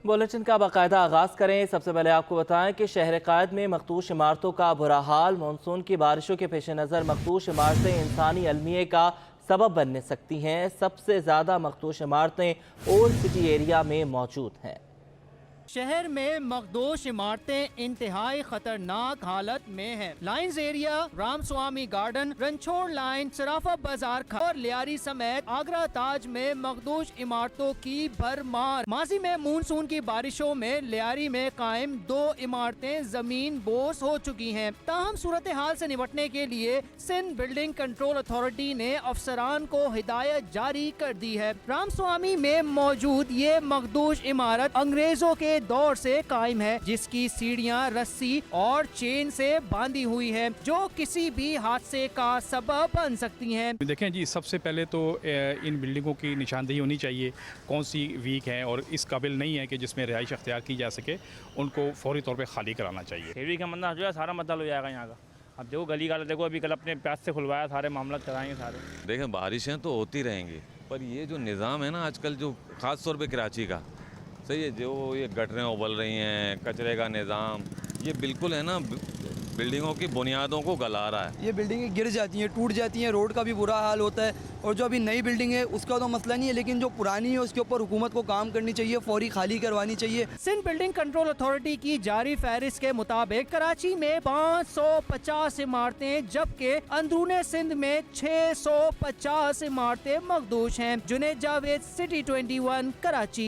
Bulletin کا باقاعدہ آغاز کریں۔ سب سے پہلے آپ کو بتائیں کہ شہر قائد میں مخدوش عمارتوں کا برا حال۔ مانسون کی بارشوں کے پیش نظر مخدوش عمارتیں انسانی المیے کا سبب بننے سکتی ہیں۔ سب سے زیادہ مخدوش عمارتیں اولڈ سٹی ایریا میں موجود ہیں۔ شہر میں مخدوش عمارتیں انتہائی خطرناک حالت میں ہیں۔ Lines area, Ram Swami garden, Ranchhor line, Sarafa Bazaar اور لیاری سمیت آگرہ تاج میں مخدوش عمارتوں کی بھرمار۔ ماضی میں مونسون کی بارشوں میں لیاری میں قائم 2 عمارتیں زمین بوس ہو چکی ہیں۔ تاہم صورتحال سے نمٹنے کے لیے سندھ بلڈنگ کنٹرول اتھارٹی نے افسران کو ہدایت جاری کر دی ہے۔ رام سوامی میں موجود یہ مخدوش عمارت انگریزوں کے دور سے قائم ہے، جس کی سیڑھیاں رسی اور چین سے باندھی ہوئی ہے، جو کسی بھی حادثے کا سبب بن سکتی ہیں۔ دیکھیں جی، سب سے پہلے تو ان بلڈنگوں کی نشاندہی ہونی چاہیے کون سی ویک ہیں اور اس قابل نہیں ہے کہ جس میں رہائش اختیار کی جا سکے، ان کو فوری طور پہ خالی کرانا چاہیے۔ سیڑھی کا مسئلہ جو ہے سارا مسئلہ ہو جائے گا یہاں کا۔ اب دیکھو گلی کا دیکھو، ابھی کل اپنے پیاس سے کھلوایا، سارے معاملات کرائیں گے سارے۔ دیکھیں بارشیں تو ہوتی رہیں گی، پر یہ جو نظام ہے نا آج کل، جو خاص طور پہ کراچی کا صحیح ہے، جو یہ گٹریں ابل رہی ہیں، کچرے کا نظام، یہ بالکل ہے نا بلڈنگوں کی بنیادوں کو گلا رہا ہے۔ یہ بلڈنگیں گر جاتی ہیں، ٹوٹ جاتی ہیں، روڈ کا بھی برا حال ہوتا ہے۔ اور جو ابھی نئی بلڈنگ ہے اس کا تو مسئلہ نہیں ہے، لیکن جو پرانی ہے اس کے اوپر حکومت کو کام کرنی چاہیے، فوری خالی کروانی چاہیے۔ سندھ بلڈنگ کنٹرول اتھارٹی کی جاری فہرست کے مطابق کراچی میں 550 عمارتیں جبکہ اندرون سندھ میں 650 عمارتیں مخدوش ہیں۔ جنید جاوید، سٹی 21، کراچی۔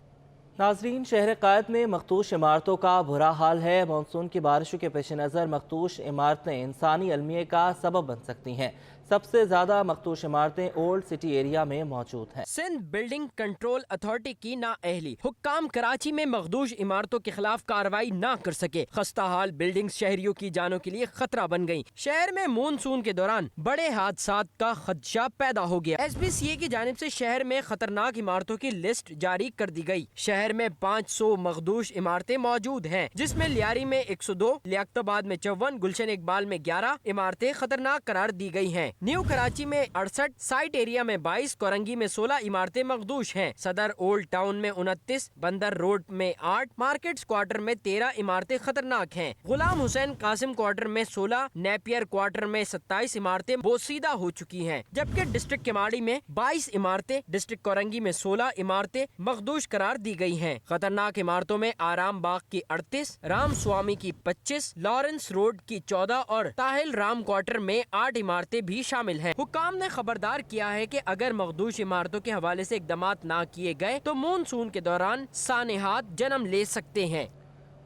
ناظرین، شہر قائد میں مخدوش عمارتوں کا برا حال ہے۔ مانسون کی بارشوں کے پیش نظر مخدوش عمارتیں انسانی المیے کا سبب بن سکتی ہیں۔ سب سے زیادہ مخدوش عمارتیں اولڈ سٹی ایریا میں موجود ہیں۔ سندھ بلڈنگ کنٹرول اتھارٹی کی نااہلی، حکام کراچی میں مخدوش عمارتوں کے خلاف کارروائی نہ کر سکے۔ خستہ حال بلڈنگز شہریوں کی جانوں کے لیے خطرہ بن گئیں۔ شہر میں مونسون کے دوران بڑے حادثات کا خدشہ پیدا ہو گیا۔ ایس پی سی اے کی جانب سے شہر میں خطرناک عمارتوں کی لسٹ جاری کر دی گئی۔ شہر میں 500 مخدوش عمارتیں موجود ہیں، جس میں لیاری میں 102، لیاقت آباد میں 54، گلشن اقبال میں 11 عمارتیں خطرناک قرار دی گئی ہیں۔ نیو کراچی میں 68، سائٹ ایریا میں 22، کورنگی میں 16 عمارتیں مخدوش ہیں۔ صدر اولڈ ٹاؤن میں 29، بندر روڈ میں 8، مارکیٹس کوارٹر میں 13 عمارتیں خطرناک ہیں۔ غلام حسین قاسم کوارٹر میں 16، نیپیر کوارٹر میں 27 عمارتیں بوسیدہ ہو چکی ہیں، جبکہ ڈسٹرکٹ کماڑی میں 22 عمارتیں، ڈسٹرکٹ کورنگی میں 16 عمارتیں مخدوش قرار دی گئی ہیں۔ خطرناک عمارتوں میں آرام باغ کی 38، رام سوامی کی 25، لارنس روڈ کی 14 اور طاہل رام کوارٹر میں 8 عمارتیں بھی شامل ہیں۔ حکام نے خبردار کیا ہے کہ اگر مخدوش عمارتوں کے حوالے سے اقدامات نہ کیے گئے تو مونسون کے دوران سانحات جنم لے سکتے ہیں۔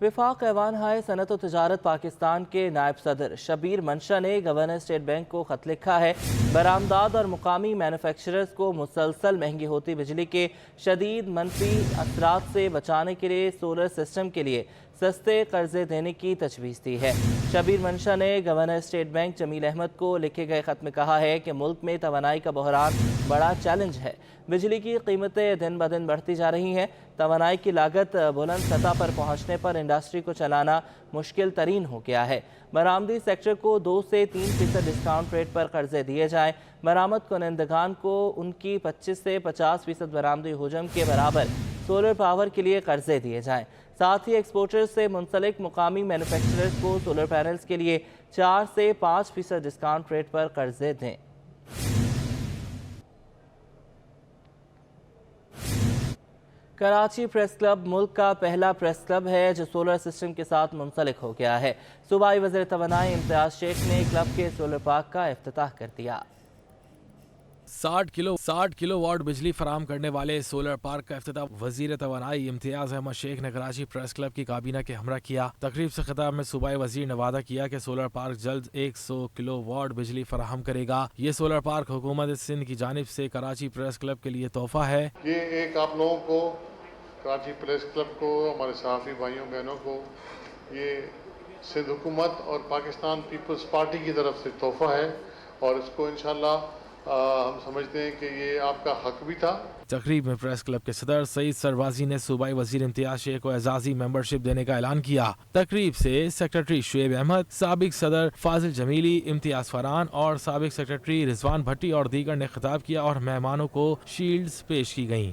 وفاق ایوان ہائے صنعت و تجارت پاکستان کے نائب صدر شبیر منشا نے گورنر اسٹیٹ بینک کو خط لکھا ہے۔ برآمدات اور مقامی مینوفیکچررز کو مسلسل مہنگی ہوتی بجلی کے شدید منفی اثرات سے بچانے کے لیے سولر سسٹم کے لیے سستے قرضے دینے کی تجویز دی ہے۔ شبیر منشا نے گورنر اسٹیٹ بینک جمیل احمد کو لکھے گئے خط میں کہا ہے کہ ملک میں توانائی کا بحران بڑا چیلنج ہے۔ بجلی کی قیمتیں دن بدن بڑھتی جا رہی ہیں۔ توانائی کی لاگت بلند سطح پر پہنچنے پر انڈسٹری کو چلانا مشکل ترین ہو گیا ہے۔ برآمدی سیکٹر کو 2 سے 3% ڈسکاؤنٹ ریٹ پر قرضے دیے جائیں۔ برآمد کنندگان کو ان کی 25 سے 50% برآمدی حجم کے برابر سولر پاور کے لیے قرضے دیے جائیں۔ ساتھ ہی ایکسپورٹرز سے منسلک مقامی مینوفیکچررز کو سولر پینلز کے لیے 4 سے 5% ڈسکاؤنٹ ریٹ پر قرضے دیں۔ کراچی پریس کلب ملک کا پہلا پریس کلب ہے جو سولر سسٹم کے ساتھ منسلک ہو گیا ہے۔ صوبائی وزیر توانائی امتیاز شیخ نے کلب کے سولر پارک کا افتتاح کر دیا۔ 60 کلو واٹ بجلی فراہم کرنے والے سولر پارک کا افتتاح وزیر توانائی امتیاز احمد شیخ نے کراچی پریس کلب کی کابینہ کے ہمراہ کیا۔ تقریب سے خطاب میں صوبائی وزیر نے وعدہ کیا کہ سولر پارک جلد 100 کلو واٹ بجلی فراہم کرے گا۔ یہ سولر پارک حکومت سندھ کی جانب سے کراچی پریس کلب کے لیے تحفہ ہے۔ یہ ایک آپ لوگوں کو، کراچی پریس کلب کو، ہمارے صحافی بھائیوں بہنوں کو، یہ سندھ حکومت اور پاکستان پیپلز پارٹی کی طرف سے تحفہ ہے، اور اس کو انشاءاللہ ہم سمجھتے ہیں کہ یہ آپ کا حق بھی تھا۔ تقریب میں پریس کلب کے صدر سعید سربازی نے صوبائی وزیر امتیاز شیخ کو اعزازی ممبرشپ دینے کا اعلان کیا۔ تقریب سے سیکرٹری شعیب احمد، سابق صدر فاضل جمیلی، امتیاز فرحان اور سابق سیکرٹری رضوان بھٹی اور دیگر نے خطاب کیا اور مہمانوں کو شیلڈز پیش کی گئیں۔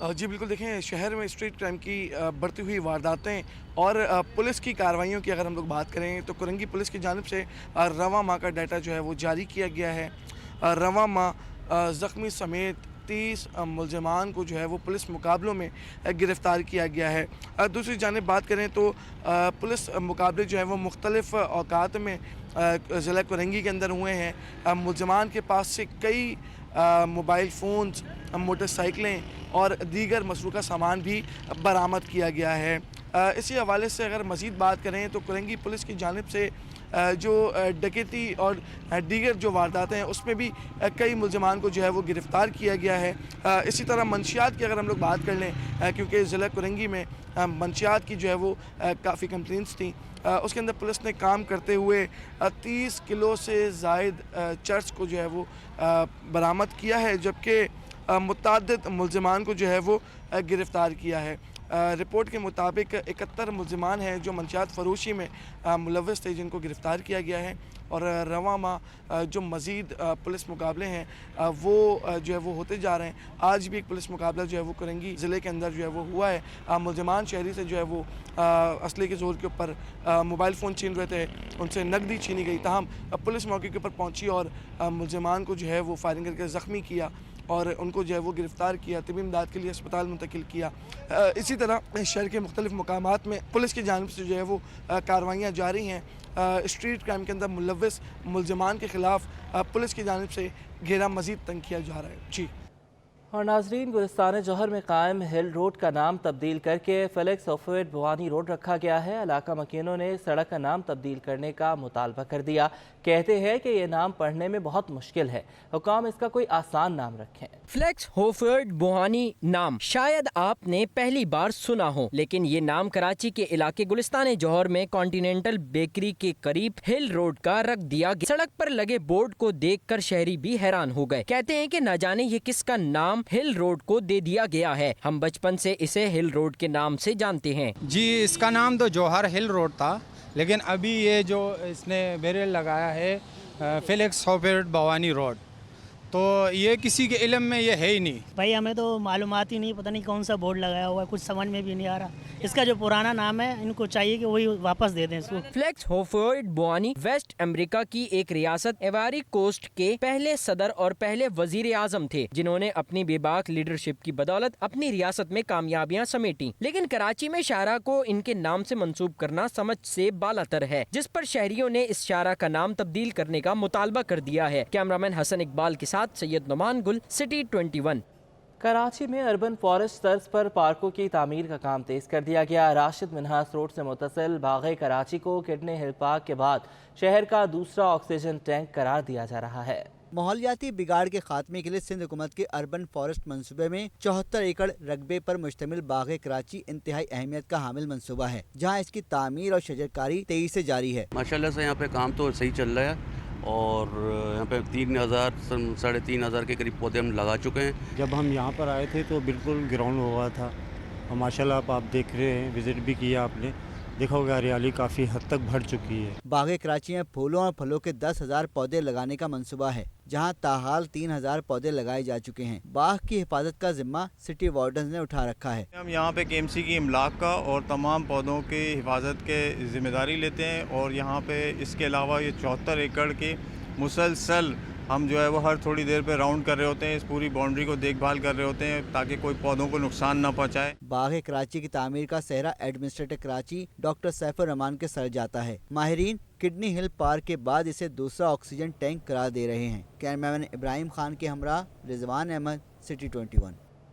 جی بالکل، دیکھیں شہر میں اسٹریٹ کرائم کی بڑھتی ہوئی وارداتیں اور پولیس کی کارروائیوں کی اگر ہم لوگ بات کریں تو کرنگی پولیس کی جانب سے رواں ماہ کا ڈیٹا جو ہے وہ جاری کیا گیا ہے۔ رواں ماہ زخمی سمیت 30 ملزمان کو جو ہے وہ پولیس مقابلوں میں گرفتار کیا گیا ہے۔ دوسری جانب بات کریں تو پولیس مقابلے جو ہیں وہ مختلف اوقات میں ضلع کرنگی کے اندر ہوئے ہیں۔ ملزمان کے پاس سے کئی موبائل فونز، موٹر سائیکلیں اور دیگر مسروقہ سامان بھی برآمد کیا گیا ہے۔ اسی حوالے سے اگر مزید بات کریں تو کرنگی پولیس کی جانب سے جو ڈکیتی اور دیگر جو واردات ہیں اس میں بھی کئی ملزمان کو جو ہے وہ گرفتار کیا گیا ہے۔ اسی طرح منشیات کی اگر ہم لوگ بات کر لیں، کیونکہ ضلع کرنگی میں منشیات کی جو ہے وہ کافی کمپلینٹس تھیں، اس کے اندر پولیس نے کام کرتے ہوئے 30 کلو سے زائد چرس کو جو ہے وہ برآمد کیا ہے، جبکہ متعدد ملزمان کو جو ہے وہ گرفتار کیا ہے۔ رپورٹ کے مطابق 71 ملزمان ہیں جو منشیات فروشی میں ملوث تھے، جن کو گرفتار کیا گیا ہے، اور رواں ماہ جو مزید پولیس مقابلے ہیں وہ جو ہے وہ ہوتے جا رہے ہیں۔ آج بھی ایک پولیس مقابلہ جو ہے وہ کرنگی ضلع کے اندر جو ہے وہ ہوا ہے۔ ملزمان شہری سے جو ہے وہ اسلحے کے زور کے اوپر موبائل فون چھین رہے تھے، ان سے نقدی چھینی گئی، تاہم پولیس موقع کے اوپر پہنچی اور ملزمان کو جو ہے وہ فائرنگ کر کے زخمی کیا اور ان کو جو ہے وہ گرفتار کیا، طبی امداد کے لیے اسپتال منتقل کیا۔ اسی طرح شہر کے مختلف مقامات میں پولیس کی جانب سے جو ہے وہ کارروائیاں جاری ہیں۔ اسٹریٹ کرائم کے اندر ملوث ملزمان کے خلاف پولیس کی جانب سے گھیرا مزید تنگ کیا جا رہا ہے۔ جی اور ناظرین، گلستان جوہر میں قائم ہل روڈ کا نام تبدیل کر کے فیلکس ہوفورڈ بوانی روڈ رکھا گیا ہے۔ علاقہ مکینوں نے سڑک کا نام تبدیل کرنے کا مطالبہ کر دیا، کہتے ہیں کہ یہ نام پڑھنے میں بہت مشکل ہے، حکام اس کا کوئی آسان نام رکھیں۔ فلیکس ہوفورڈ بوانی نام شاید آپ نے پہلی بار سنا ہو، لیکن یہ نام کراچی کے علاقے گلستان جوہر میں کانٹیننٹل بیکری کے قریب ہل روڈ کا رکھ دیا گیا۔ سڑک پر لگے بورڈ کو دیکھ کر شہری بھی حیران ہو گئے، کہتے ہیں کہ نہ جانے یہ کس کا نام ہل روڈ کو دے دیا گیا ہے، ہم بچپن سے اسے ہل روڈ کے نام سے جانتے ہیں۔ جی اس کا نام تو جوہر ہل روڈ تھا، لیکن ابھی یہ جو اس نے بیریل لگایا ہے فیلکس ہوفورڈ بوانی روڈ، تو یہ کسی کے علم میں یہ ہے ہی نہیں۔ بھائی ہمیں تو معلومات ہی نہیں، پتہ نہیں کون سا بورڈ لگایا ہوا ہے، کچھ سمجھ میں بھی نہیں آ رہا۔ اس کا جو پرانا نام ہے ان کو چاہیے کہ وہی واپس دے دیں اس کو۔ فلیکس ہوفورڈ بوانی ویسٹ امریکہ کی ایک ریاست ایواری کوسٹ کے پہلے صدر اور پہلے وزیر اعظم تھے، جنہوں نے اپنی بے باک لیڈرشپ کی بدولت اپنی ریاست میں کامیابیاں سمیٹیں، لیکن کراچی میں شاہراہ کو ان کے نام سے منسوب کرنا سمجھ سے بالاتر ہے، جس پر شہریوں نے اس شاہراہ کا نام تبدیل کرنے کا مطالبہ کر دیا ہے۔ کیمرامین حسن اقبال کے ساتھ سید نعمان گل، سٹی 21۔ کراچی میں اربن فارسٹ طرز پر پارکوں کی تعمیر کا کام تیز کر دیا گیا۔ راشد منہاس روڈ سے متصل باغ کراچی کو کڈنی ہل پارک کے بعد شہر کا دوسرا آکسیجن ٹینک قرار دیا جا رہا ہے۔ ماحولیاتی بگاڑ کے خاتمے کے لیے سندھ حکومت کے اربن فارسٹ منصوبے میں 74 ایکڑ رقبے پر مشتمل باغ کراچی انتہائی اہمیت کا حامل منصوبہ ہے، جہاں اس کی تعمیر اور شجرکاری تیزی سے جاری ہے۔ ماشاءاللہ سے یہاں پہ کام تو صحیح چل رہا ہے، اور یہاں پہ 3,000-3,500 کے قریب پودے ہم لگا چکے ہیں۔ جب ہم یہاں پر آئے تھے تو بالکل گراؤنڈ ہوا تھا، اور ماشاءاللہ آپ دیکھ رہے ہیں، وزٹ بھی کیا آپ نے، دیکھا ہوگا ہریالی کافی حد تک بڑھ چکی ہے۔ باغ کراچی میں پھولوں اور پھلوں کے 10,000 پودے لگانے کا منصوبہ ہے، جہاں تاحال 3,000 پودے لگائے جا چکے ہیں۔ باغ کی حفاظت کا ذمہ سٹی وارڈنز نے اٹھا رکھا ہے۔ ہم یہاں پہ KMC کی املاک کا اور تمام پودوں کی حفاظت کے ذمہ داری لیتے ہیں، اور یہاں پہ اس کے علاوہ یہ 74 ایکڑ کی مسلسل ہم جو ہے وہ ہر تھوڑی دیر پہ راؤنڈ کر رہے ہوتے ہیں، اس پوری باؤنڈری کو دیکھ بھال کر رہے ہوتے ہیں تاکہ کوئی پودوں کو نقصان نہ پہنچائے۔ باغ کراچی کی تعمیر کا سہرا ایڈمنسٹریٹر کراچی ڈاکٹر سیف الرحمان کے سر جاتا ہے۔ ماہرین کڈنی ہل پارک کے بعد اسے دوسرا آکسیجن ٹینک قرار دے رہے ہیں۔ کیمرامین ابراہیم خان کے ہمراہ رضوان احمد، سٹی 21۔